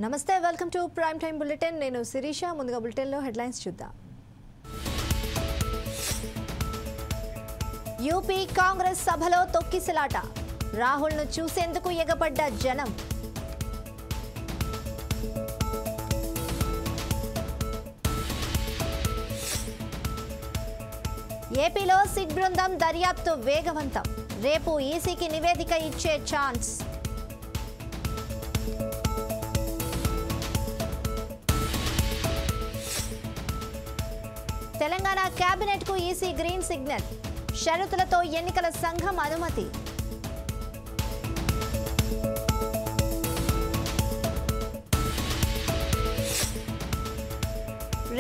నమస్తే welcome to prime time bulletin నేను శిరీష ముందుగా బులెటిన్ లో హెడ్లైన్స్ చూద్దాం యూపీ కాంగ్రెస్ సభలో తొక్కిసలాట రాహుల్ ను చూసేందుకు ఎగబడ్డ జనం ఏపీలో సిట్ బృందం దర్యాప్తు వేగవంతం రేపు ఈసీకి నివేదిక ఇచ్చే ఛాన్స్ తెలంగాణ కేబినెట్ కు ఈసీ గ్రీన్ సిగ్నల్ షరతులతో ఎన్నికల సంఘం అనుమతి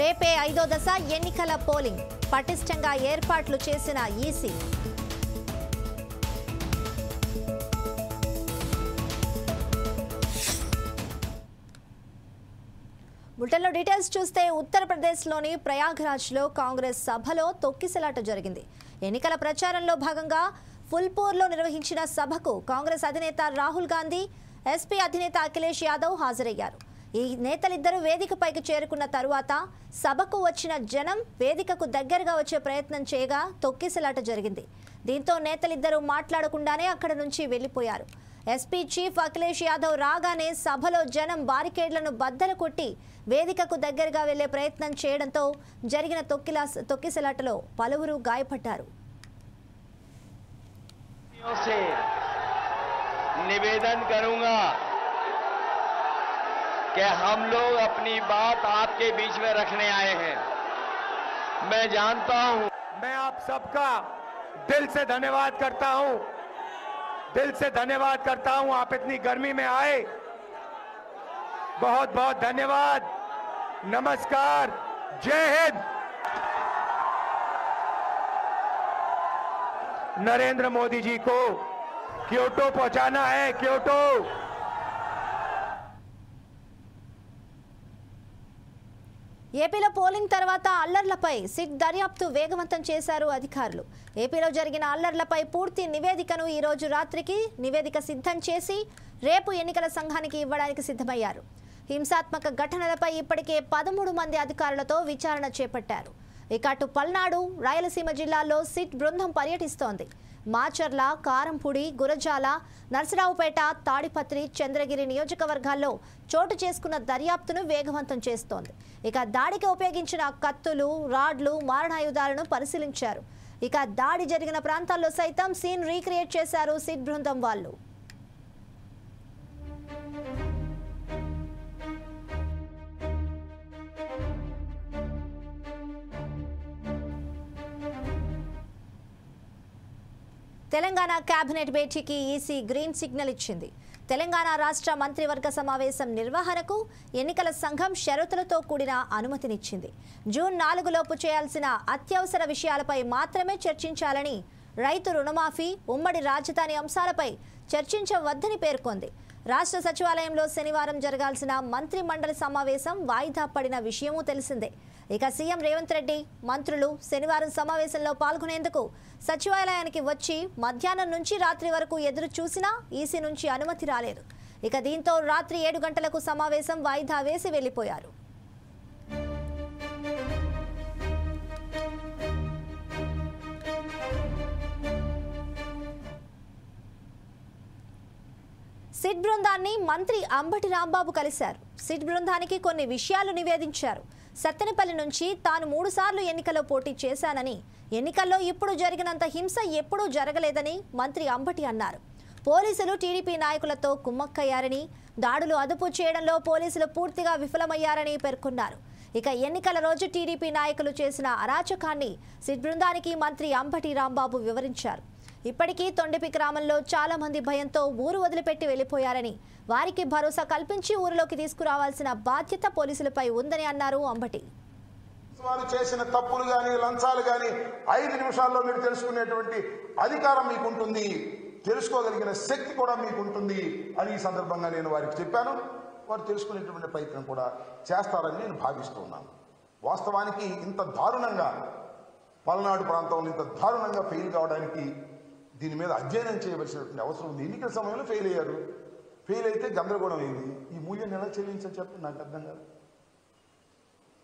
రేపే 5వ దశ ఎన్నికల పోలింగ్ పటిష్టంగా ఏర్పాట్లు చేసిన ఈసీ బులెటిన్లో డీటెయిల్స్ చూస్తే ఉత్తరప్రదేశ్లోని ప్రయాగ్రాజ్లో కాంగ్రెస్ సభలో తొక్కిసలాట జరిగింది. ఎన్నికల ప్రచారంలో భాగంగా ఫుల్పూర్లో నిర్వహించిన సభకు కాంగ్రెస్ అధినేత రాహుల్ గాంధీ, ఎస్పీ అధినేత అఖిలేష్ యాదవ్ హాజరయ్యారు. ఈ నేతలిద్దరూ వేదికపైకి చేరుకున్న తరువాత సభకు వచ్చిన జనం వేదికకు దగ్గరగా వచ్చే ప్రయత్నం చేయగా తొక్కిసలాట జరిగింది. దీంతో నేతలిద్దరూ మాట్లాడకుండానే అక్కడి నుంచి వెళ్లిపోయారు. ఎస్పీ చీఫ్ అఖిలేష్ యాదవ్ రాగానే సభలో జనం బారికేడ్లను బద్దలు కొట్టి వేదికకు దగ్గరగా వెళ్లే ప్రయత్నం చేయడంతో జరిగిన తొక్కిసలాటలో పలువురు గాయపడ్డారు. निवेदन करूंगा कि हम लोग अपनी बात आपके बीच में रखने आए हैं. मैं जानता हूं, मैं आप सबका दिल से धन्यवाद करता हूं. दिल से धन्यवाद करता हूं. आप इतनी गर्मी में आए, बहुत बहुत धन्यवाद. नमस्कार, जय हिंद. नरेंद्र मोदी जी को क्योटो पहुंचाना है. क्योटो ఏపీలో పోలింగ్ తర్వాత అల్లర్లపై సిట్ దర్యాప్తు వేగవంతం చేశారు అధికారులు. ఏపీలో జరిగిన అల్లర్లపై పూర్తి నివేదికను ఈ రోజు రాత్రికి నివేదిక సిద్ధం చేసి రేపు ఎన్నికల సంఘానికి ఇవ్వడానికి సిద్ధమయ్యారు. హింసాత్మక ఘటనలపై ఇప్పటికే 13 మంది అధికారులతో విచారణ చేపట్టారు. ఇక అటు పల్నాడు, రాయలసీమ జిల్లాల్లో సిట్ బృందం పర్యటిస్తోంది. మాచర్ల, కారంపూడి, గురజాల, నర్సరావుపేట, తాడిపత్రి, చంద్రగిరి నియోజకవర్గాల్లో చోటు చేసుకున్న దర్యాప్తును వేగవంతం చేస్తోంది. ఇక దాడికి ఉపయోగించిన కత్తులు, రాడ్లు, మారణాయుధాలను పరిశీలించారు. ఇక దాడి జరిగిన ప్రాంతాల్లో సైతం సీన్ రీక్రియేట్ చేశారు సిట్ బృందం వాళ్ళు. తెలంగాణ కేబినెట్ భేటీకి ఈసీ గ్రీన్ సిగ్నల్ ఇచ్చింది. తెలంగాణ రాష్ట్ర మంత్రివర్గ సమావేశం నిర్వహణకు ఎన్నికల సంఘం షరతులతో కూడిన అనుమతినిచ్చింది. జూన్ 4 లోపు చేయాల్సిన అత్యవసర విషయాలపై మాత్రమే చర్చించాలని, రైతు రుణమాఫీ, ఉమ్మడి రాజధాని అంశాలపై చర్చించవద్దని పేర్కొంది. రాష్ట్ర సచివాలయంలో శనివారం జరగాల్సిన మంత్రి మండలి సమావేశం వాయిదా పడిన విషయమూ తెలిసిందే. ఇక సీఎం రేవంత్ రెడ్డి, మంత్రులు శనివారం సమావేశంలో పాల్గొనేందుకు సచివాలయానికి వచ్చి మధ్యాహ్నం నుంచి రాత్రి వరకు ఎదురు చూసినా ఈసీ నుంచి అనుమతి రాలేదు. ఇక దీంతో రాత్రి 7 గంటలకు సమావేశం వాయిదా వేసి వెళ్లిపోయారు. సిట్ బృందాన్ని మంత్రి అంబటి రాంబాబు కలిశారు. సిట్ బృందానికి కొన్ని విషయాలు నివేదించారు. సత్తెనపల్లి నుంచి తాను 3 సార్లు ఎన్నికల్లో పోటీ చేశానని, ఎన్నికల్లో ఇప్పుడు జరిగినంత హింస ఎప్పుడూ జరగలేదని మంత్రి అంబటి అన్నారు. పోలీసులు టీడీపీ నాయకులతో కుమ్మక్కయ్యారని, దాడులు అదుపు చేయడంలో పోలీసులు పూర్తిగా విఫలమయ్యారని పేర్కొన్నారు. ఇక ఎన్నికల రోజు టీడీపీ నాయకులు చేసిన అరాచకాన్ని సిట్ బృందానికి మంత్రి అంబటి రాంబాబు వివరించారు. ఇప్పటికీ తొండిపి గ్రామంలో చాలా మంది భయంతో ఊరు వదిలిపెట్టి వెళ్లిపోయారని, వారికి భరోసా కల్పించి ఊరిలోకి తీసుకురావాల్సిన బాధ్యత పోలీసులపై ఉందని అన్నారు అంబటి. వారు చేసిన తప్పులు గాని, లంచాలు గాని 5 నిమిషాల్లో మీరు తెలుసుకునేటువంటి అధికారం మీకు ఉంటుంది, తెలుసుకోగలిగిన శక్తి కూడా మీకు ఉంటుంది అని ఈ సందర్భంగా నేను వారికి చెప్పాను. వారు తెలుసుకునేటువంటి ప్రయత్నం కూడా చేస్తారని నేను భావిస్తున్నాను. వాస్తవానికి ఇంత దారుణంగా పల్నాడు ప్రాంతంలో ఇంత దారుణంగా ఫెయిల్ కావడానికి దీని మీద అధ్యయనం చేయవలసినటువంటి అవసరం ఉంది. ఎన్నికల సమయంలో ఫెయిల్ అయ్యారు, ఫెయిల్ అయితే గందరగోళం అయింది. ఈ మూల్యాన్ని ఎలా చెల్లించని చెప్పి నాకు అర్థం కాదు.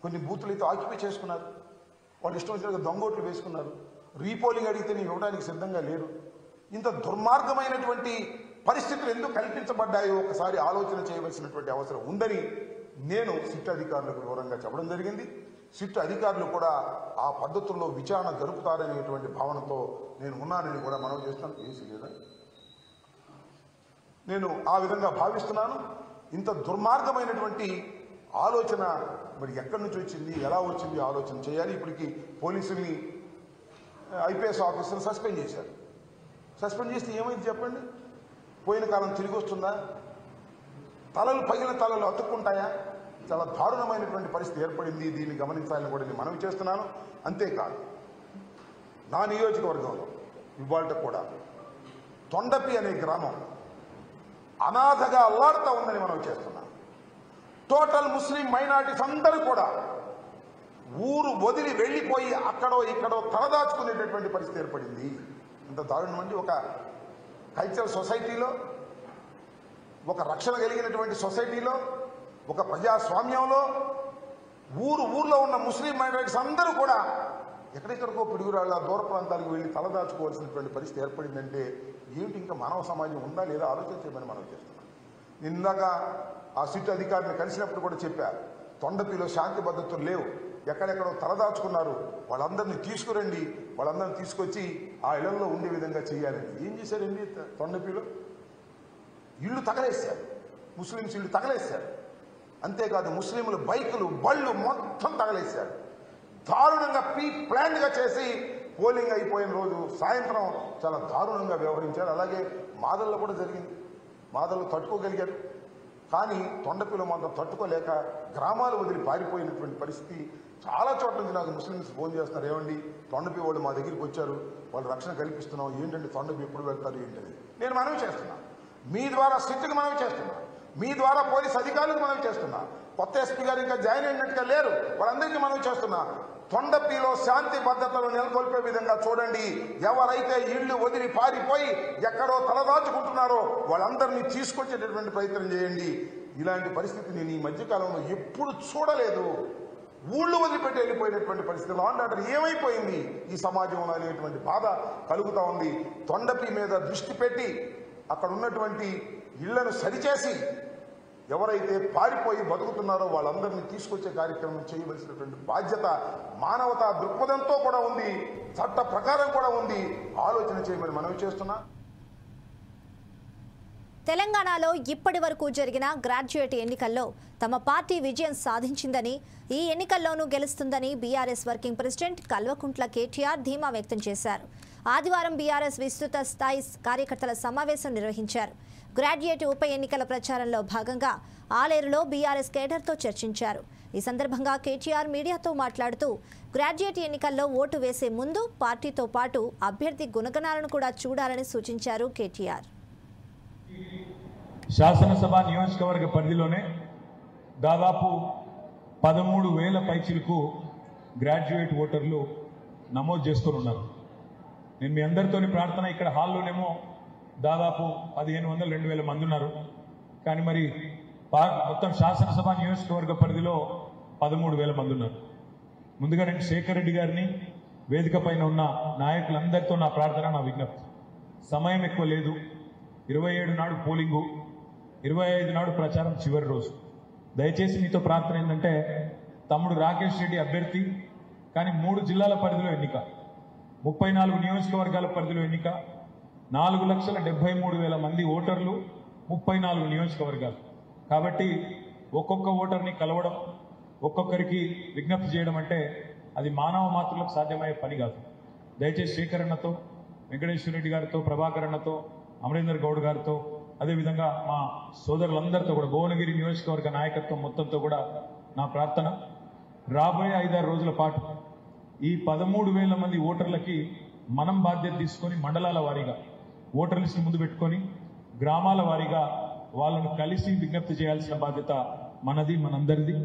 కొన్ని బూతులు అయితే ఆక్యుపై చేసుకున్నారు, వాళ్ళు ఇష్టం వచ్చినట్టుగా దొంగోట్లు వేసుకున్నారు. రీపోలింగ్ అడిగితే నేను ఇవ్వడానికి సిద్ధంగా లేరు. ఇంత దుర్మార్గమైనటువంటి పరిస్థితులు ఎందుకు కల్పించబడ్డాయో ఒకసారి ఆలోచన చేయవలసినటువంటి అవసరం ఉందని నేను సిట్ అధికారులకు వివరంగా చెప్పడం జరిగింది. సిట్ అధికారులు కూడా ఆ పద్ధతుల్లో విచారణ జరుపుతారనేటువంటి భావనతో నేను ఉన్నానని కూడా మనవి చేస్తాను. ఏసీ లేదా, నేను ఆ విధంగా భావిస్తున్నాను. ఇంత దుర్మార్గమైనటువంటి ఆలోచన మరి ఎక్కడి నుంచి వచ్చింది, ఎలా వచ్చింది ఆలోచన చేయాలి. ఇప్పటికీ పోలీసుల్ని ఐపీఎస్ ఆఫీసర్ని సస్పెండ్ చేశారు. సస్పెండ్ చేస్తే ఏమైంది చెప్పండి? పోయిన కాలం తిరిగి వస్తుందా? తలలు పగిలిన తలలు అతుక్కుంటాయా? చాలా దారుణమైనటువంటి పరిస్థితి ఏర్పడింది. దీన్ని గమనించాలని కూడా నేను మనవి చేస్తున్నాను. అంతేకాదు, నా నియోజకవర్గంలో ఇవాళ కూడా తొండపి అనే గ్రామం అనాథగా అల్లాడుతూ ఉందని మనం చేస్తున్నాం. టోటల్ ముస్లిం మైనారిటీస్ అందరూ కూడా ఊరు వదిలి వెళ్ళిపోయి అక్కడో ఇక్కడో తలదాచుకునేటటువంటి పరిస్థితి ఏర్పడింది. ఇంత దారుణం అండి. ఒక కల్చరల్ సొసైటీలో, ఒక రక్షణ కలిగినటువంటి సొసైటీలో, ఒక ప్రజాస్వామ్యంలో ఊర్లో ఉన్న ముస్లిం మైనారిటీస్ అందరూ కూడా ఎక్కడెక్కడికో పిడుగురాళ్ళ దూర ప్రాంతాలకు వెళ్ళి తలదాచుకోవాల్సినటువంటి పరిస్థితి ఏర్పడిందంటే ఏమిటి ఇంకా మానవ సమాజం ఉందా లేదా ఆలోచన చేయమని మనం చేస్తున్నాం. ఇందాక ఆ సిట్ అధికారిని కలిసినప్పుడు కూడా చెప్పారు, తొండపిలో శాంతి భద్రతలు లేవు, ఎక్కడెక్కడో తలదాచుకున్నారు, వాళ్ళందరినీ తీసుకురండి, వాళ్ళందరినీ తీసుకొచ్చి ఆ ఇళ్లలో ఉండే విధంగా చేయాలని. ఏం చేశారండి? తొండపిలో ఇళ్ళు తగలేశారు, ముస్లింస్ ఇళ్ళు తగలేశారు. అంతేకాదు ముస్లింలు బైకులు బళ్ళు మొత్తం తగలేశారు. దారుణంగా ప్లాన్గా చేసి పోలింగ్ అయిపోయిన రోజు సాయంత్రం చాలా దారుణంగా వ్యవహరించారు. అలాగే మాదల్లో కూడా జరిగింది. మాదల్లో తట్టుకోగలిగారు, కానీ తొండపిలో మాత్రం తట్టుకోలేక గ్రామాలు వదిలి పారిపోయినటువంటి పరిస్థితి. చాలా చోట్ల నుంచి నాకు ముస్లిమ్స్ ఫోన్ చేస్తున్నారు, ఏమండి తొండపి వాళ్ళు మా దగ్గరికి వచ్చారు, వాళ్ళు రక్షణ కల్పిస్తున్నాం, ఏంటంటే తొండపి ఎప్పుడు వెళ్తారు ఏంటని నేను మనవి చేస్తున్నా. మీ ద్వారా సిట్కి మనవి చేస్తున్నా, మీ ద్వారా పోలీస్ అధికారులకు మనవి చేస్తున్నా. కొత్త ఎస్పీ గారు ఇంకా జాయిన్ అయినట్టుగా లేరు, వాళ్ళందరికీ మనవి చేస్తున్నా. తొండపిలో శాంతి భద్రతలు నెలకొల్పే విధంగా చూడండి. ఎవరైతే ఇళ్లు వదిలి పారిపోయి ఎక్కడో తలదాచుకుంటున్నారో వాళ్ళందరినీ తీసుకొచ్చేటటువంటి ప్రయత్నం చేయండి. ఇలాంటి పరిస్థితి నేను ఈ మధ్యకాలంలో ఎప్పుడు చూడలేదు. ఊళ్ళు వదిలిపెట్టి వెళ్ళిపోయినటువంటి పరిస్థితి, లా అండ్ ఆర్డర్ ఏమైపోయింది ఈ సమాజంలో అనేటువంటి బాధ కలుగుతూ ఉంది. తొండపి మీద దృష్టి పెట్టి అక్కడ ఉన్నటువంటి ఇళ్లను సరిచేసి ఎవరైతే పారిపోయి బతుకుతున్నారో వాళ్ళందరినీ తీసుకొచ్చే కార్యక్రమం చేయవలసినటువంటి బాధ్యత మానవతా దృక్పథంతో కూడా ఉంది, చట్ట ప్రకారం కూడా ఉంది. ఆలోచన చేయమని మనవి చేస్తున్నా. తెలంగాణలో ఇప్పటి వరకు జరిగిన గ్రాడ్యుయేట్ ఎన్నికల్లో తమ పార్టీ విజయం సాధించిందని, ఈ ఎన్నికల్లోనూ గెలుస్తుందని BRS working president Kalvakuntla KTR ధీమా వ్యక్తం చేశారు. ఆదివారం బీఆర్ఎస్ విస్తృత స్థాయి కార్యకర్తల సమావేశం నిర్వహించారు. గ్రాడ్యుయేట్ ఉప ఎన్నికల ప్రచారంలో భాగంగా ఆలేరులో బీఆర్ఎస్ కేడర్తో చర్చించారు. ఈ సందర్భంగా కేటీఆర్ మీడియాతో మాట్లాడుతూ గ్రాడ్యుయేట్ ఎన్నికల్లో ఓటు వేసే ముందు పార్టీతో పాటు అభ్యర్థి గుణగణాలను కూడా చూడాలని సూచించారు కేటీఆర్. శాసనసభ నియోజకవర్గ పరిధిలోనే దాదాపు 13,000 పైచిలకు గ్రాడ్యుయేట్ ఓటర్లు నమోదు చేసుకున్నారు. నేను మీ అందరితో ప్రార్థన, ఇక్కడ హాల్లోనేమో దాదాపు 1,500-2,000 మంది ఉన్నారు. కానీ మరి మొత్తం శాసనసభ నియోజకవర్గ పరిధిలో 13,000 మంది ఉన్నారు. ముందుగా నేను శేఖర్ రెడ్డి గారిని, వేదిక పైన ఉన్న నాయకులందరితో నా ప్రార్థన, నా విజ్ఞప్తి, సమయం ఎక్కువ లేదు. 27 నాడు పోలింగు, 25 నాడు ప్రచారం చివరి రోజు. దయచేసి మీతో ప్రార్థన ఏంటంటే, తమ్ముడు రాకేష్ రెడ్డి అభ్యర్థి, కానీ 3 జిల్లాల పరిధిలో ఎన్నిక, 34 నియోజకవర్గాల పరిధిలో ఎన్నిక, 4,73,000 మంది ఓటర్లు, 34 నియోజకవర్గాలు. కాబట్టి ఒక్కొక్క ఓటర్ని కలవడం, ఒక్కొక్కరికి విజ్ఞప్తి చేయడం అంటే అది మానవ మాతృలకు సాధ్యమయ్యే పని కాదు. దయచేసి శేఖర్ అన్నతో, వెంకటేశ్వర రెడ్డి గారితో, ప్రభాకర్ అన్నతో, అమరేందర్ గౌడ్ గారితో, అదేవిధంగా మా సోదరులందరితో కూడా, భువనగిరి నియోజకవర్గ నాయకత్వం మొత్తంతో కూడా నా ప్రార్థన, రాబోయే 5-6 రోజుల పాటు ఈ 13,000 మంది ఓటర్లకి మనం బాధ్యత తీసుకొని మండలాల వారీగా ఓటర్ లిస్టు ముందు పెట్టుకొని గ్రామాల వారీగా వాళ్ళను కలిసి విజ్ఞప్తి చేయాల్సిన బాధ్యత మనది, మనందరిది.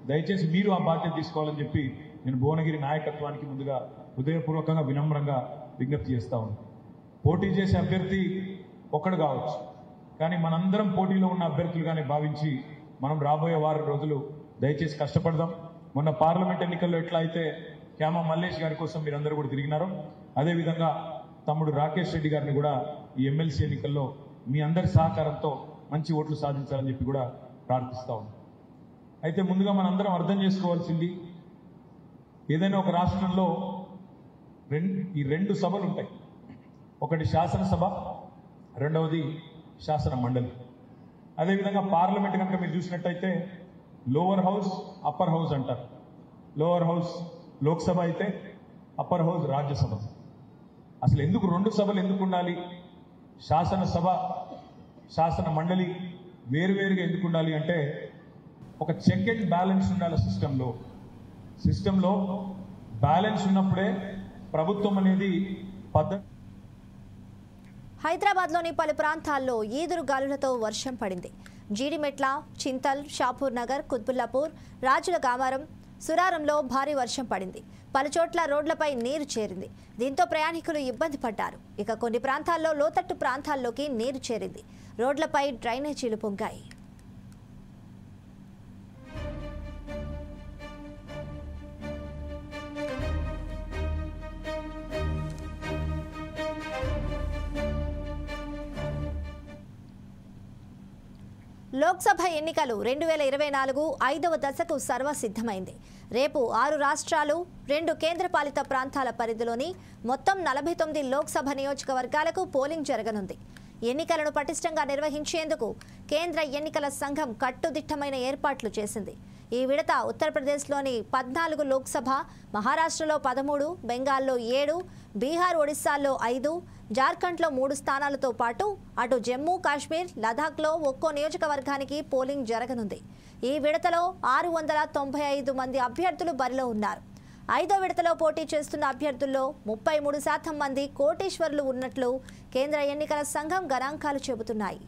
దయచేసి మీరు ఆ బాధ్యత తీసుకోవాలని చెప్పి నేను భువనగిరి నాయకత్వానికి ముందుగా హృదయపూర్వకంగా వినమ్రంగా విజ్ఞప్తి చేస్తా ఉన్నాను. పోటీ చేసే అభ్యర్థి ఒకడు కావచ్చు, కానీ మనందరం పోటీలో ఉన్న అభ్యర్థులుగానే భావించి మనం రాబోయే వారం రోజులు దయచేసి కష్టపడదాం. మొన్న పార్లమెంట్ ఎన్నికల్లో ఎట్లా అయితే క్యామ మల్లేష్ గారి కోసం మీరందరూ కూడా తిరిగినారో అదేవిధంగా తమ్ముడు రాకేష్ రెడ్డి గారిని కూడా ఈ ఎమ్మెల్సీ ఎన్నికల్లో మీ అందరి సహకారంతో మంచి ఓట్లు సాధించాలని చెప్పి కూడా ప్రార్థిస్తా ఉన్నాం. అయితే ముందుగా మనందరం అర్థం చేసుకోవాల్సింది, ఏదైనా ఒక రాష్ట్రంలో ఈ రెండు సభలు ఉంటాయి. ఒకటి శాసనసభ, రెండవది శాసన మండలి. అదేవిధంగా పార్లమెంట్ కనుక మీరు చూసినట్టయితే లోవర్ హౌస్, అప్పర్ హౌస్ అంటారు. లోవర్ హౌస్ లోక్సభ అయితే అప్పర్ హౌస్ రాజ్యసభ. అసలు ఎందుకు రెండు సభలు ఎందుకు ఉండాలి, శాసనసభ శాసన మండలి వేరువేరుగా ఎందుకు ఉండాలి అంటే ఒక చెక్ అండ్ బ్యాలెన్స్ ఉండాలి సిస్టంలో బ్యాలెన్స్ ఉన్నప్పుడే ప్రభుత్వం అనేది పద్ధతి. హైదరాబాద్లోని పలు ప్రాంతాల్లో ఈదురు గాలులతో వర్షం పడింది. జీడిమెట్ల, చింతల్, షాపూర్ నగర్, కుత్బుల్లాపూర్, రాజుల గామారం, సురారంలో భారీ వర్షం పడింది. పలుచోట్ల రోడ్లపై నీరు చేరింది. దీంతో ప్రయాణికులు ఇబ్బంది పడ్డారు. ఇక కొన్ని ప్రాంతాల్లో లోతట్టు ప్రాంతాల్లోకి నీరు చేరింది. రోడ్లపై డ్రైనేజీలు పొంగాయి. లోక్సభ ఎన్నికలు 2024 5వ దశకు సర్వసిద్ధమైంది. రేపు 6 రాష్ట్రాలు, 2 కేంద్రపాలిత ప్రాంతాల పరిధిలోని మొత్తం 49 లోక్సభ నియోజకవర్గాలకు పోలింగ్ జరగనుంది. ఎన్నికలను పటిష్టంగా నిర్వహించేందుకు కేంద్ర ఎన్నికల సంఘం కట్టుదిట్టమైన ఏర్పాట్లు చేసింది. ఈ విడత ఉత్తరప్రదేశ్లోని 14 లోక్సభ, మహారాష్ట్రలో 13, బెంగాల్లో 7, బీహార్, ఒడిశాల్లో 5, జార్ఖండ్లో 3 స్థానాలతో పాటు అటు జమ్మూ కాశ్మీర్, లదాఖ్లో ఒక్కో నియోజకవర్గానికి పోలింగ్ జరగనుంది. ఈ విడతలో 695 మంది అభ్యర్థులు బరిలో ఉన్నారు. 5వ విడతలో పోటీ చేస్తున్న అభ్యర్థుల్లో 33% మంది కోటీశ్వరులు ఉన్నట్లు కేంద్ర ఎన్నికల సంఘం గణాంకాలు చెబుతున్నాయి.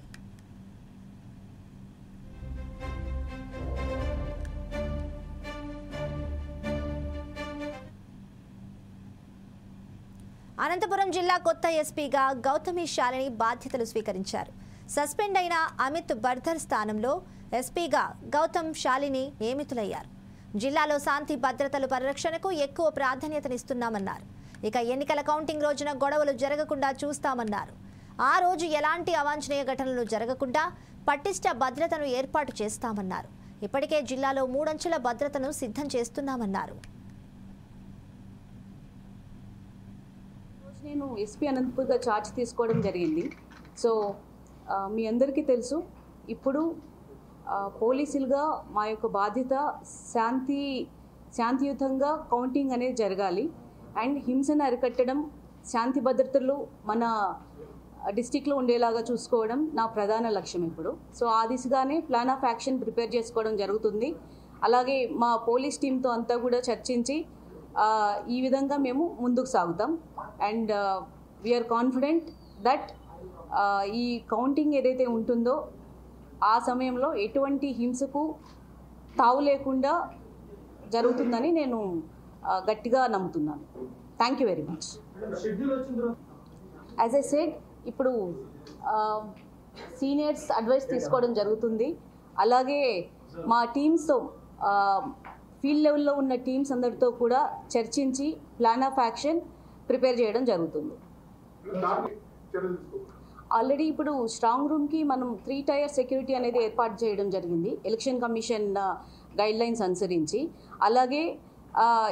అనంతపురం జిల్లా కొత్త ఎస్పీగా గౌతమి శాలిని బాధ్యతలు స్వీకరించారు. సస్పెండ్ అయిన అమిత్ బర్ధర్ స్థానంలో ఎస్పీగా గౌతమ్ శాలిని నియమితులయ్యారు. జిల్లాలో శాంతి భద్రతల పరిరక్షణకు ఎక్కువ ప్రాధాన్యతనిస్తున్నామన్నారు. ఇక ఎన్నికల కౌంటింగ్ రోజున గొడవలు జరగకుండా చూస్తామన్నారు. ఆ రోజు ఎలాంటి అవాంఛనీయ ఘటనలు జరగకుండా పటిష్ట భద్రతను ఏర్పాటు చేస్తామన్నారు. ఇప్పటికే జిల్లాలో 3 అంచెల భద్రతను సిద్ధం చేస్తున్నామన్నారు. నేను ఎస్పీ అనంతపూర్గా ఛార్జ్ తీసుకోవడం జరిగింది. సో మీ అందరికీ తెలుసు, ఇప్పుడు పోలీసులుగా మా యొక్క బాధ్యత శాంతియుతంగా కౌంటింగ్ అనేది జరగాలి అండ్ హింసను అరికట్టడం, శాంతి భద్రతలు మన డిస్టిక్లో ఉండేలాగా చూసుకోవడం నా ప్రధాన లక్ష్యం ఇప్పుడు. సో ఆ దిశగానే ప్లాన్ ఆఫ్ యాక్షన్ ప్రిపేర్ చేసుకోవడం జరుగుతుంది. అలాగే మా పోలీస్ టీంతో అంతా కూడా చర్చించి ఈ విధంగా మేము ముందుకు సాగుతాం. అండ్ వీఆర్ కాన్ఫిడెంట్ దట్ ఈ కౌంటింగ్ ఏదైతే ఉంటుందో ఆ సమయంలో ఎటువంటి హింసకు తావు లేకుండా జరుగుతుందని నేను గట్టిగా నమ్ముతున్నాను. Thank you very much. As I said, ఇప్పుడు సీనియర్స్ అడ్వైస్ తీసుకోవడం జరుగుతుంది. అలాగే మా టీమ్స్తో ఫీల్డ్ లెవెల్లో ఉన్న టీమ్స్ అందరితో కూడా చర్చించి ప్లాన్ ఆఫ్ యాక్షన్ ప్రిపేర్ చేయడం జరుగుతుంది. ఆల్రెడీ ఇప్పుడు స్ట్రాంగ్ రూమ్కి మనం 3 టైర్ సెక్యూరిటీ అనేది ఏర్పాటు చేయడం జరిగింది ఎలక్షన్ కమిషన్ గైడ్లైన్స్ అనుసరించి. అలాగే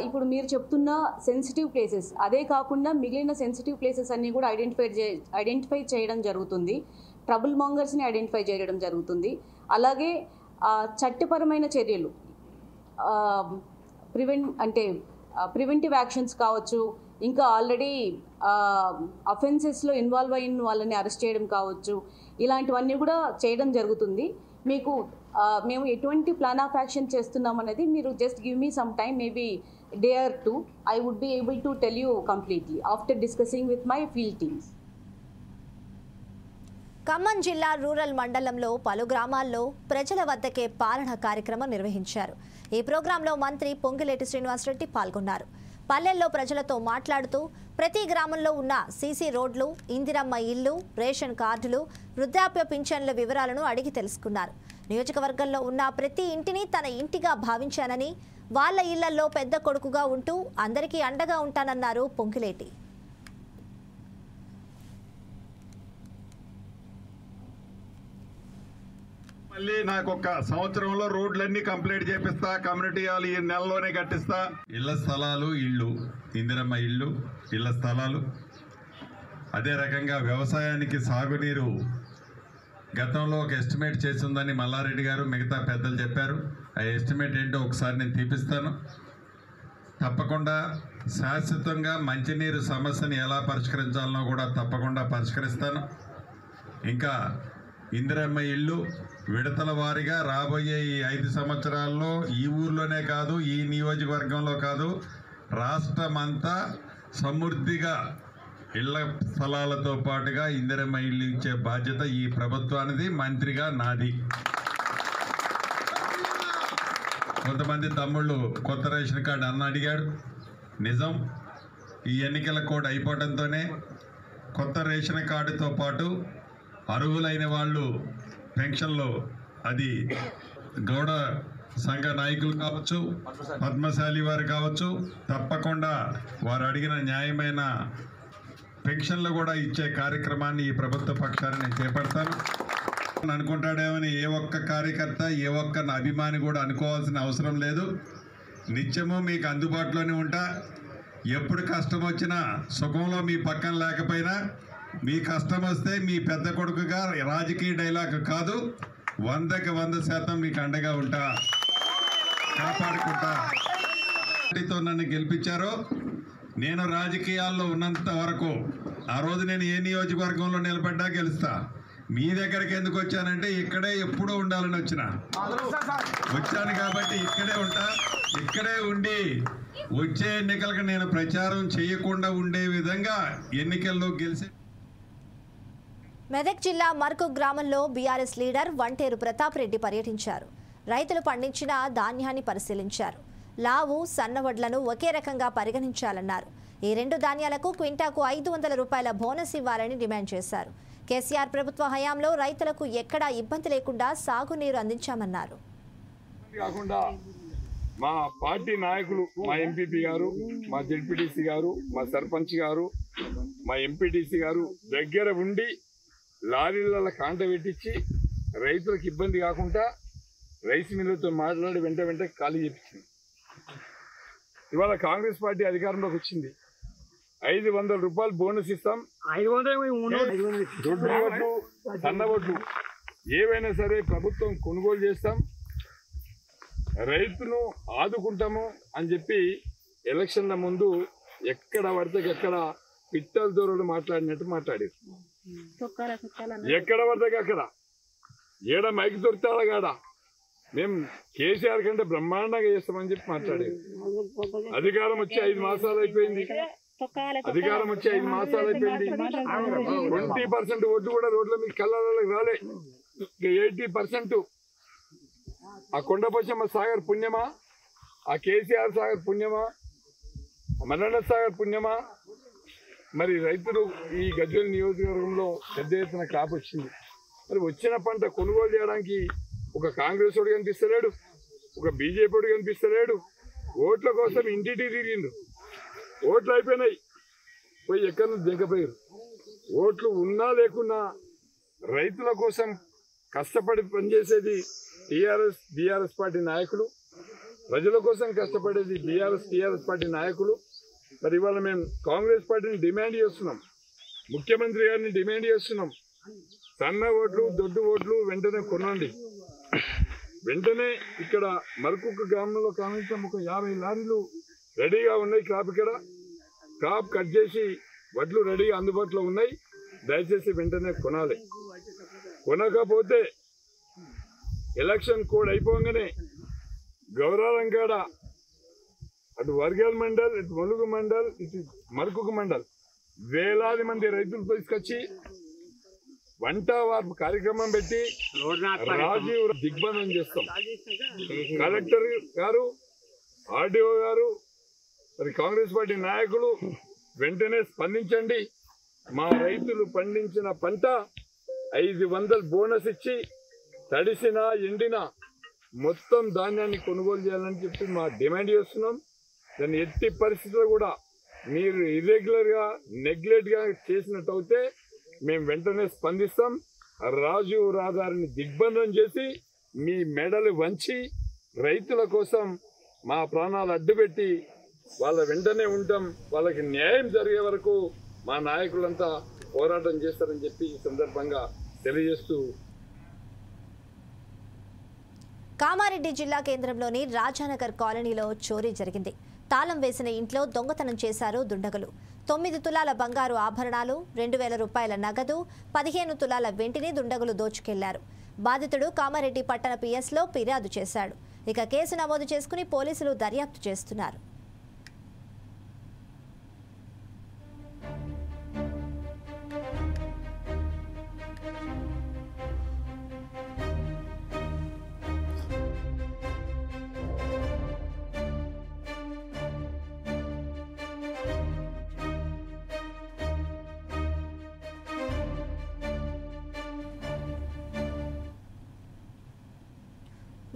ఇప్పుడు మీరు చెప్తున్న సెన్సిటివ్ ప్లేసెస్, అదే కాకుండా మిగిలిన సెన్సిటివ్ ప్లేసెస్ అన్నీ కూడా ఐడెంటిఫై చేయడం జరుగుతుంది. ట్రబుల్ మాంగర్స్ని ఐడెంటిఫై చేయడం జరుగుతుంది. అలాగే చట్టపరమైన చర్యలు, ప్రివెంటివ్ యాక్షన్స్ కావచ్చు, ఇంకా ఆల్రెడీ అఫెన్సెస్లో ఇన్వాల్వ్ అయిన వాళ్ళని అరెస్ట్ చేయడం కావచ్చు, ఇలాంటివన్నీ కూడా చేయడం జరుగుతుంది. మీకు మేము ఎటువంటి ప్లాన్ ఆఫ్ యాక్షన్ చేస్తున్నాం అనేది మీరు just give me some time, maybe day or 2. I would be able to tell you completely after discussing with my field teams. Khammam జిల్లా రూరల్ మండలంలో పలు గ్రామాల్లో ప్రజల వద్దకే పాలన కార్యక్రమం నిర్వహించారు. ఈ ప్రోగ్రాంలో మంత్రి పొంగులేటి శ్రీనివాసరెడ్డి పాల్గొన్నారు. పల్లెల్లో ప్రజలతో మాట్లాడుతూ ప్రతి గ్రామంలో ఉన్న సీసీ రోడ్లు, ఇందిరమ్మ ఇల్లు, రేషన్ కార్డులు, వృద్ధాప్య పింఛన్ల వివరాలను అడిగి తెలుసుకున్నారు. నియోజకవర్గంలో ఉన్న ప్రతి ఇంటిని తన ఇంటిగా భావించానని, వాళ్ళ ఇళ్లలో పెద్ద కొడుకుగా ఉంటూ అందరికీ అండగా ఉంటానన్నారు పొంగిలేటి. మళ్ళీ నాకు ఒక సంవత్సరంలో రోడ్లన్నీ కంప్లీట్ చేపిస్తా, కమ్యూనిటీ హాల్ ఈ నెలలోనే కట్టిస్తా. ఇళ్ల స్థలాలు, ఇళ్ళు, ఇందిరమ్మ ఇళ్ళు, ఇళ్ల స్థలాలు. అదే రకంగా వ్యవసాయానికి సాగునీరు గతంలో ఒక ఎస్టిమేట్ చేసిందని మల్లారెడ్డి గారు మిగతా పెద్దలు చెప్పారు. ఆ ఎస్టిమేట్ ఏంటో ఒకసారి నేను తీపిస్తాను. తప్పకుండా శాశ్వతంగా మంచినీరు సమస్యని ఎలా పరిష్కరించాలనో కూడా తప్పకుండా పరిష్కరిస్తాను. ఇంకా ఇందిరమ్మ ఇళ్ళు విడతల వారీగా రాబోయే ఈ 5 సంవత్సరాల్లో ఈ ఊర్లోనే కాదు, ఈ నియోజకవర్గంలో కాదు, రాష్ట్రమంతా సమృద్ధిగా ఇళ్ల స్థలాలతో పాటుగా ఇందిరమ్మ ఇళ్ళు ఇచ్చే బాధ్యత ఈ ప్రభుత్వానిది, మంత్రిగా నాది. కొంతమంది తమ్ముళ్ళు కొత్త రేషన్ కార్డు అన్న అడిగాడు. నిజం, ఈ ఎన్నికల కోడ్ అయిపోవడంతోనే కొత్త రేషన్ కార్డుతో పాటు అర్హులైన వాళ్ళు పెన్షన్లు, అది గౌడ సంఘ నాయకులు కావచ్చు, పద్మశాలి వారు కావచ్చు, తప్పకుండా వారు అడిగిన న్యాయమైన పెన్షన్లు కూడా ఇచ్చే కార్యక్రమాన్ని ఈ ప్రభుత్వ పక్షాన్ని నేను చేపడతాను. అనుకుంటాడేమని ఏ ఒక్క కార్యకర్త, ఏ ఒక్క అభిమాని కూడా అనుకోవాల్సిన అవసరం లేదు. నిత్యము మీకు అందుబాటులోనే ఉంటా. ఎప్పుడు కష్టం వచ్చినా, సుఖంలో మీ పక్కన లేకపోయినా, మీ కష్టం వస్తే మీ పెద్ద కొడుకుగా రాజకీయ డైలాగ్ కాదు, 100కి 100% మీకు అండగా ఉంటా, కాపాడుకుంటా. నన్ను గెలిపించారో, నేను రాజకీయాల్లో ఉన్నంత వరకు, ఆ రోజు నేను ఏ నియోజకవర్గంలో నిలబడ్డా గెలుస్తా. మీ దగ్గరికి ఎందుకు వచ్చానంటే ఇక్కడే ఎప్పుడూ ఉండాలని వచ్చాను కాబట్టి ఇక్కడే ఉంటా. ఇక్కడే ఉండి వచ్చే ఎన్నికలకు నేను ప్రచారం చేయకుండా ఉండే విధంగా ఎన్నికల్లో గెలిచి. మెదక్ జిల్లా మర్కు గ్రామంలో బీఆర్ఎస్ లీడర్ వంటేరు ప్రతాప్ రెడ్డి పర్యటించారు. రైతులు పండించిన ధాన్యాన్ని పరిశీలించారు. లావు, సన్నవడ్లను ఒకే రకంగా పరిగణించాలన్నారు. ఈ 2 ధాన్యాలకు క్వింటాకు 500 రూపాయల బోనస్ ఇవ్వాలని డిమాండ్ చేశారు. కేసీఆర్ ప్రభుత్వ హయాంలో రైతులకు ఎక్కడా ఇబ్బంది లేకుండా సాగునీరు అందించామన్నారు. కాకుండా మా పార్టీ నాయకులు, మా ఎంపీపీ గారు, మా జెడ్పీటీసీ గారు, మా సర్పంచ్ గారు, మా ఎంపీటీసీ గారు దగ్గర ఉండి లారీల కాంట పెట్టించి రైతులకు ఇబ్బంది కాకుండా రైస్ మిల్లర్తో మాట్లాడి వెంట ఖాళీ చేయించింది. ఇవాళ కాంగ్రెస్ పార్టీ అధికారంలోకి వచ్చింది. 500 రూపాయలు బోనస్ ఇస్తాం. దొడ్డు వడ్లు, సన్న వడ్లు ఏవైనా సరే ప్రభుత్వం కొనుగోలు చేస్తాం, రైతును ఆదుకుంటాము అని చెప్పి ఎలక్షన్ల ముందు ఎక్కడ పడితే ఎక్కడ పిట్టల దూరలు మాట్లాడినట్టు మాట్లాడారు. ఎక్కడ పడితే అక్కడ ఏడ మైకి దొరుకుతాడా కాడ మేము కేసీఆర్ కంటే బ్రహ్మాండంగా చేస్తామని చెప్పి మాట్లాడారు. అధికారం వచ్చి 5 మాసాలు అయిపోయింది. 20% ఓట్లు కూడా రోడ్ల మీకు కళ్ళకి రాలే. 80% ఆ కొండపోచమ్మ సాగర్ పుణ్యమా, ఆ కేసీఆర్ సాగర్ పుణ్యమా, మల్లన్న సాగర్ పుణ్యమా? మరి రైతులు ఈ గజ్వేల్ నియోజకవర్గంలో పెద్ద ఎత్తున క్రాప్ వచ్చింది. మరి వచ్చిన పంట కొనుగోలు చేయడానికి ఒక కాంగ్రెస్ వాడు కనిపిస్తలేడు, ఒక బీజేపీ వాడు కనిపిస్తలేడు. ఓట్ల కోసం ఇంటింటి తిరిగిండు. ఓట్లు అయిపోయినాయి, పోయి ఎక్కడి నుంచి దింకపోయారు. ఓట్లు ఉన్నా లేకున్నా రైతుల కోసం కష్టపడి పనిచేసేది బీఆర్ఎస్ పార్టీ నాయకులు, ప్రజల కోసం కష్టపడేది టీఆర్ఎస్ పార్టీ నాయకులు. మరి ఇవాళ మేము కాంగ్రెస్ పార్టీని డిమాండ్ చేస్తున్నాం, ముఖ్యమంత్రి గారిని డిమాండ్ చేస్తున్నాం. సన్న ఓట్లు, దొడ్డు ఓట్లు వెంటనే కొనండి. వెంటనే ఇక్కడ మరొక గ్రామంలో కనీసం ఒక 50 లారీలు రెడీగా ఉన్నాయి. క్రాప్ కట్ చేసి వడ్లు రెడీగా అందుబాటులో ఉన్నాయి. దయచేసి వెంటనే కొనాలి. కొనకపోతే ఎలక్షన్ కోడ్ అయిపోగానే గౌరవం కాడ అటు వర్గల్ మండల్, ఇటు ములుగు మండల్, ఇటు మరొక మండల్ వేలాది మంది రైతులు తీసుకొచ్చి వంట వార్పు కార్యక్రమం పెట్టి రాజీవ్ దిగ్బంధం చేస్తాం. కలెక్టర్ గారు, ఆర్డీఓ గారు, మరి కాంగ్రెస్ పార్టీ నాయకులు వెంటనే స్పందించండి. మా రైతులు పండించిన పంట 500 బోనస్ ఇచ్చి తడిసిన ఎండిన మొత్తం ధాన్యాన్ని కొనుగోలు చేయాలని చెప్పి మా డిమాండ్ చేస్తున్నాం. దాన్ని ఎట్టి పరిస్థితుల్లో కూడా మీరు ఇర్రెగ్యులర్గా నెగ్లెక్ట్గా చేసినట్టయితే మేము వెంటనే స్పందిస్తాం. రాజీవ్ రహదారిని దిగ్బంధం చేసి మీ మెడలు వంచి రైతుల కోసం మా ప్రాణాలు అడ్డుపెట్టి వాళ్ళ వెంటనే ఉంటాం. వాళ్ళకి న్యాయం జరిగే వరకు మా నాయకులంతా పోరాటం చేస్తారని చెప్పి ఈ సందర్భంగా తెలియజేస్తూ కామారెడ్డి జిల్లా కేంద్రంలోని రాజానగర్ కాలనీలో చోరీ జరిగింది. తాళం వేసిన ఇంట్లో దొంగతనం చేశారు దుండగులు. 9 తులాల బంగారు ఆభరణాలు, 2000 రూపాయల నగదు, 15 తులాల వెంటిని దుండగులు దోచుకెళ్లారు. బాధితుడు కామారెడ్డి పట్టణ పిఎస్లో ఫిర్యాదు చేశాడు. ఇక కేసు నమోదు చేసుకుని పోలీసులు దర్యాప్తు చేస్తున్నారు.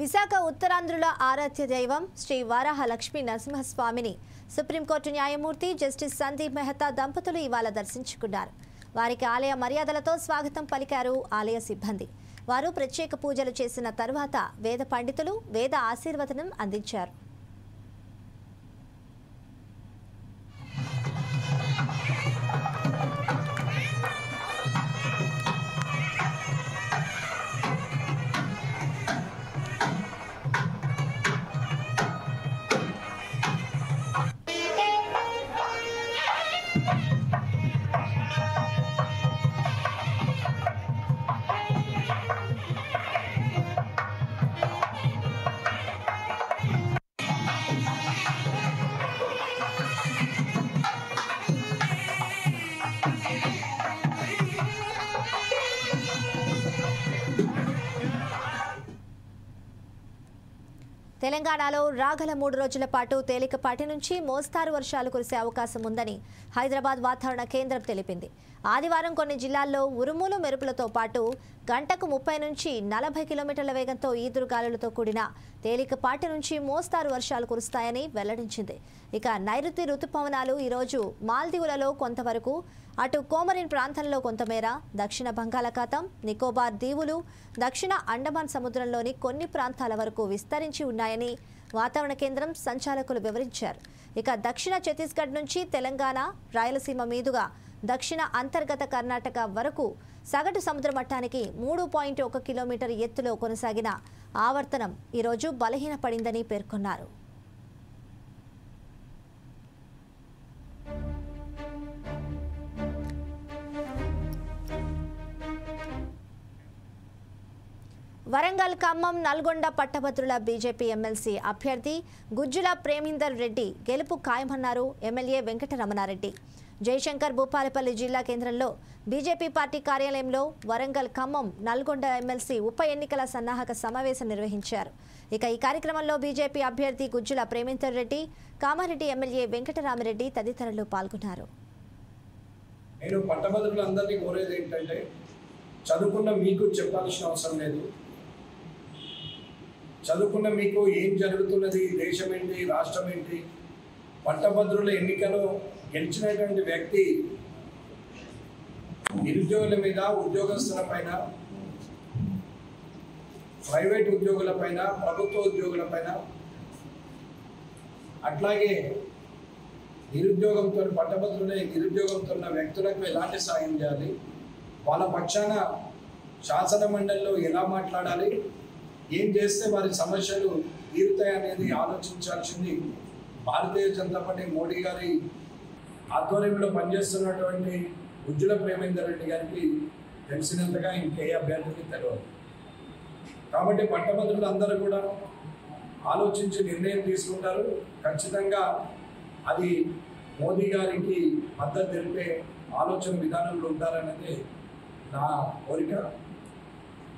విశాఖ ఉత్తరాంధ్రుల ఆరాధ్య దైవం శ్రీ వారాహ లక్ష్మీ నరసింహస్వామిని సుప్రీంకోర్టు న్యాయమూర్తి జస్టిస్ సందీప్ మెహతా దంపతులు ఇవాళ దర్శించుకున్నారు. వారికి ఆలయ మర్యాదలతో స్వాగతం పలికారు ఆలయ సిబ్బంది. వారు ప్రత్యేక పూజలు చేసిన తరువాత వేద పండితులు వేద ఆశీర్వచనం అందించారు. తెలంగాణలో రాగల 3 రోజుల పాటు తేలికపాటి నుంచి మోస్తారు వర్షాలు కురిసే అవకాశం ఉందని హైదరాబాద్ వాతావరణ కేంద్రం తెలిపింది. ఆదివారం కొన్ని జిల్లాల్లో ఉరుములు మెరుపులతో పాటు గంటకు 30 నుంచి 40 కిలోమీటర్ల వేగంతో ఈదురుగాలులతో కూడిన తేలికపాటి నుంచి మోస్తారు వర్షాలు కురుస్తాయని వెల్లడించింది. ఇక నైరుతి రుతుపవనాలు ఈరోజు మాల్దీవులలో కొంతవరకు, అటు కోమరిన్ ప్రాంతంలో కొంతమేర, దక్షిణ బంగాళాఖాతం, నికోబార్ దీవులు, దక్షిణ అండమాన్ సముద్రంలోని కొన్ని ప్రాంతాల వరకు విస్తరించి ఉన్నాయని వాతావరణ కేంద్రం సంచాలకులు వివరించారు. ఇక దక్షిణ ఛత్తీస్గఢ్ నుంచి తెలంగాణ, రాయలసీమ మీదుగా దక్షిణ అంతర్గత కర్ణాటక వరకు సగటు సముద్ర మట్టానికి 3.1 కిలోమీటర్ ఎత్తులో కొనసాగిన ఆవర్తనం ఈరోజు బలహీనపడిందని పేర్కొన్నారు. వరంగల్, ఖమ్మం, నల్గొండ పట్టభద్రుల బీజేపీ ఎమ్మెల్సీ అభ్యర్థి గుజ్జుల ప్రేమేందర్ రెడ్డి గెలుపు ఖాయమన్నారు ఎమ్మెల్యే వెంకటరమణారెడ్డి. జయశంకర్ భూపాలపల్లి జిల్లా కేంద్రంలో బీజేపీ పార్టీ కార్యాలయంలో వరంగల్, ఖమ్మం, నల్గొండ ఎమ్మెల్సీ ఉప ఎన్నికల సన్నాహక సమావేశం నిర్వహించారు. ఇక ఈ కార్యక్రమంలో బీజేపీ అభ్యర్థి గుజ్జుల ప్రేమేందర్ రెడ్డి, కామారెడ్డి ఎమ్మెల్యే వెంకటరామరెడ్డి తదితరులు పాల్గొన్నారు. నేను పట్టభద్రులందరినీ కోరేది ఏంటంటే, చదువుకున్న మీకు చెప్పాల్సిన అవసరం లేదు. చదువుకున్న మీకు ఏం జరుగుతున్నది, దేశం ఏంటి, రాష్ట్రం ఏంటి, పట్టభద్రుల ఎన్నికలో గెలిచినటువంటి వ్యక్తి నిరుద్యోగుల మీద, ఉద్యోగస్తుల పైన, ప్రైవేట్ ఉద్యోగుల పైన, ప్రభుత్వ ఉద్యోగుల పైన, అట్లాగే నిరుద్యోగంతో పట్టభద్రులై నిరుద్యోగంతో ఉన్న వ్యక్తులకు ఎలాంటి సాయం చేయాలి, వాళ్ళ పక్షాన శాసన మండలిలో ఎలా మాట్లాడాలి, ఏం చేస్తే వారి సమస్యలు తీరుతాయనేది ఆలోచించాల్సింది భారతీయ జనతా పార్టీ మోడీ గారి ఆధ్వర్యంలో పనిచేస్తున్నటువంటి గుజ్జుల ప్రేమేందర్ రెడ్డి గారికి తెలిసినంతగా ఇంకే అభ్యర్థికి తెలియదు. కాబట్టి పట్టభద్రులు అందరూ కూడా ఆలోచించి నిర్ణయం తీసుకుంటారు. ఖచ్చితంగా అది మోదీ గారికి మద్దతు తెలిపే ఆలోచన విధానంలో ఉంటారనేది నా కోరిక.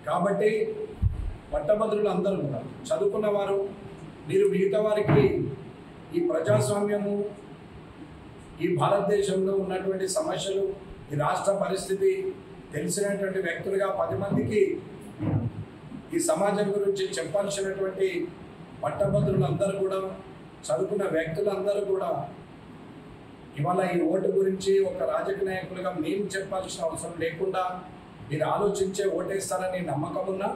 కాబట్టి పట్టభద్రులు అందరూ ఉన్నారు, చదువుకున్న వారు, మీరు మిగతా వారికి ఈ ప్రజాస్వామ్యము, ఈ భారతదేశంలో ఉన్నటువంటి సమస్యలు, ఈ రాష్ట్ర పరిస్థితి తెలిసినటువంటి వ్యక్తులుగా 10 మందికి ఈ సమాజం గురించి చెప్పాల్సినటువంటి పట్టభద్రులందరూ కూడా, చదువుకున్న వ్యక్తులందరూ కూడా ఇవాళ ఈ ఓటు గురించి ఒక రాజకీయ నాయకులుగా మేము చెప్పాల్సిన అవసరం లేకుండా మీరు ఆలోచించే ఓటేస్తారని నమ్మకం ఉన్నా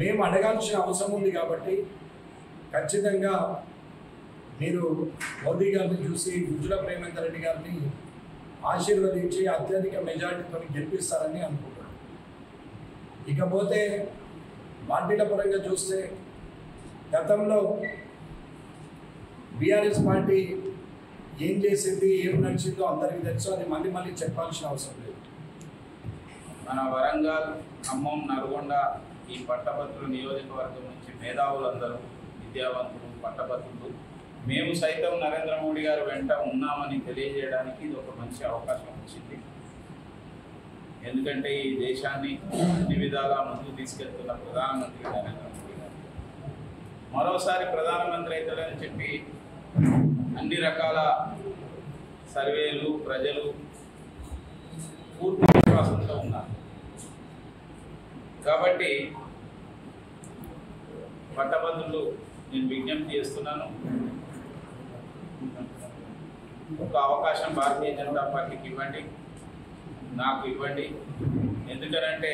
మేము అడగాల్సిన అవసరం ఉంది. కాబట్టి ఖచ్చితంగా మీరు మోదీ గారిని చూసి గుజ్జుల ప్రేమేందర్ రెడ్డి గారిని ఆశీర్వదించి అత్యధిక మెజారిటీతో గెలిపిస్తారని అనుకుంటున్నాను. ఇకపోతే పార్టీల పరంగా చూస్తే గతంలో బీఆర్ఎస్ పార్టీ ఏం చేసింది, ఏం నడిచిందో అందరికీ తెలుసు. అది మళ్ళీ చెప్పాల్సిన అవసరం లేదు. మన వరంగల్, ఖమ్మం, నల్గొండ ఈ పట్టభద్రుల నియోజకవర్గం నుంచి మేధావులందరూ, విద్యావంతులు, పట్టభద్రులు మేము సైతం నరేంద్ర మోడీ గారు వెంట ఉన్నామని తెలియజేయడానికి ఇది ఒక మంచి అవకాశం వచ్చింది. ఎందుకంటే ఈ దేశాన్ని అన్ని విధాలా ముందుకు తీసుకెళ్తున్న ప్రధానమంత్రి నరేంద్ర మోడీ గారు మరోసారి ప్రధానమంత్రి అవుతారని చెప్పి అన్ని రకాల సర్వేలు, ప్రజలు పూర్తి విశ్వాసంతో ఉన్నారు. కాబట్టి పట్టభద్రులు నేను విజ్ఞప్తి చేస్తున్నాను, ఒక అవకాశం భారతీయ జనతా పార్టీకి ఇవ్వండి, నాకు ఇవ్వండి. ఎందుకనంటే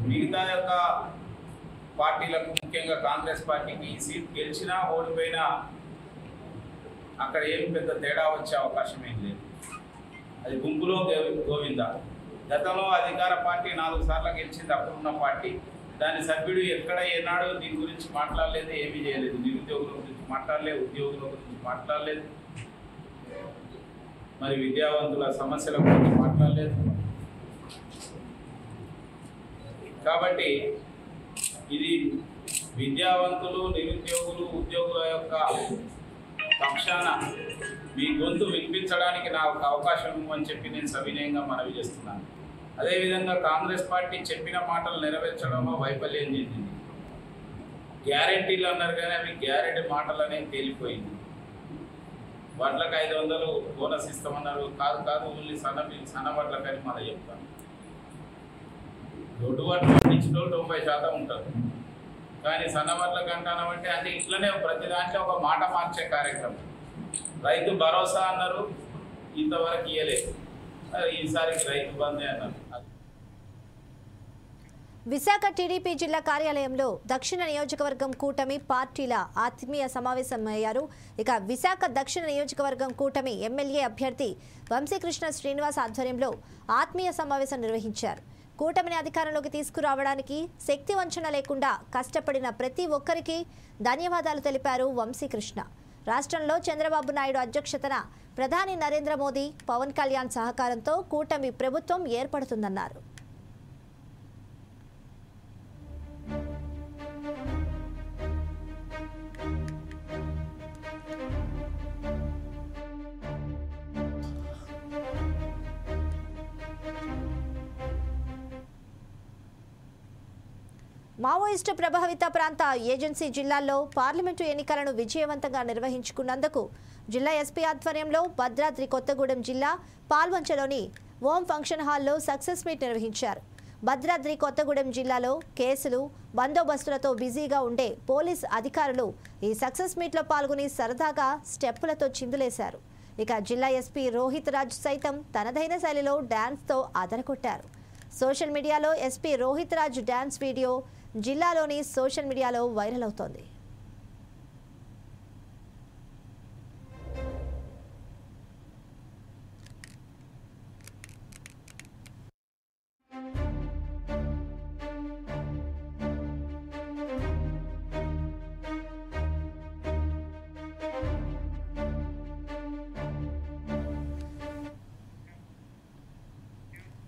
మిగతా యొక్క పార్టీలకు, ముఖ్యంగా కాంగ్రెస్ పార్టీకి ఈ సీట్ గెలిచినా ఓడిపోయినా అక్కడ ఏం పెద్ద తేడా వచ్చే అవకాశం ఏం లేదు. అది గుంపులో గోవిందా. గతంలో అధికార పార్టీ 4 సార్లు గెలిచింది, అప్పుడున్న పార్టీ. దాని సభ్యుడు ఎక్కడ ఏనాడు దీని గురించి మాట్లాడలేదు, ఏమీ చేయలేదు. నిరుద్యోగుల గురించి మాట్లాడలేదు, ఉద్యోగుల గురించి మాట్లాడలేదు, మరి విద్యావంతుల సమస్యల గురించి మాట్లాడలేదు. కాబట్టి ఇది విద్యావంతులు, నిరుద్యోగులు, ఉద్యోగుల యొక్క పక్షాన మీ గొంతు వినిపించడానికి నాకు అవకాశం ఇవ్వమని చెప్పి నేను సవినయంగా మనవి చేస్తున్నాను. అదేవిధంగా కాంగ్రెస్ పార్టీ చెప్పిన మాటలు నెరవేర్చడంలో వైఫల్యం చెందింది. గ్యారెంటీలు అన్నారు కానీ అవి గ్యారెంటీ మాటలు అనేది తేలిపోయింది. వడ్లకు 500 బోనస్ ఇస్తామన్నారు. కాదు ఓన్లీ సన్న వడ్లకని మనం చెప్తాను. దొడ్డు వడ్లు పండించిన 90% ఉంటారు, కానీ సన్న వడ్లకు అంటానంటే అది ఇట్లనే ప్రతి దాంట్లో ఒక మాట మార్చే కార్యక్రమం. రైతు భరోసా అన్నారు, ఇంతవరకు ఇవ్వలేదు. ఈసారికి రైతు బందే అన్నారు. విశాఖ టీడీపీ జిల్లా కార్యాలయంలో దక్షిణ నియోజకవర్గం కూటమి పార్టీల ఆత్మీయ సమావేశమయ్యారు. ఇక విశాఖ దక్షిణ నియోజకవర్గం కూటమి ఎమ్మెల్యే అభ్యర్థి వంశీకృష్ణ శ్రీనివాస్ ఆధ్వర్యంలో ఆత్మీయ సమావేశం నిర్వహించారు. కూటమిని అధికారంలోకి తీసుకురావడానికి శక్తి వంచన లేకుండా కష్టపడిన ప్రతి ఒక్కరికి ధన్యవాదాలు తెలిపారు వంశీకృష్ణ. రాష్ట్రంలో చంద్రబాబు నాయుడు అధ్యక్షతన ప్రధాని నరేంద్ర మోదీ, పవన్ కళ్యాణ్ సహకారంతో కూటమి ప్రభుత్వం ఏర్పడుతుందన్నారు. మావోయిస్టు ప్రభావిత ప్రాంత ఏజెన్సీ జిల్లాల్లో పార్లమెంటు ఎన్నికలను విజయవంతంగా నిర్వహించుకున్నందుకు జిల్లా ఎస్పీ ఆధ్వర్యంలో భద్రాద్రి కొత్తగూడెం జిల్లా పాల్వంచలోని ఓం ఫంక్షన్ హాల్లో సక్సెస్ మీట్ నిర్వహించారు. భద్రాద్రి కొత్తగూడెం జిల్లాలో కేసులు, బందోబస్తులతో బిజీగా ఉండే పోలీస్ అధికారులు ఈ సక్సెస్ మీట్లో పాల్గొని సరదాగా స్టెప్పులతో చిందులేశారు. ఇక జిల్లా ఎస్పీ రోహిత్ రాజ్ సైతం తనదైన శైలిలో డ్యాన్స్తో అదరకొట్టారు. సోషల్ మీడియాలో SP Rohit Raj dance video జిల్లాలోని సోషల్ మీడియాలో వైరల్ అవుతోంది.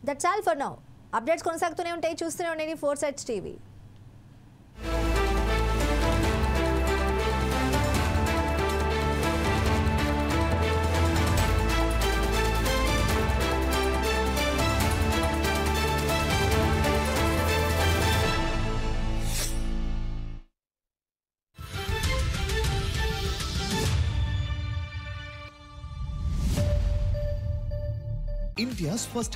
That's all for now. Updates కొనసాగుతూనే ఉంటాయి, చూస్తూనే ఉండండి 4 Sides TV. India's first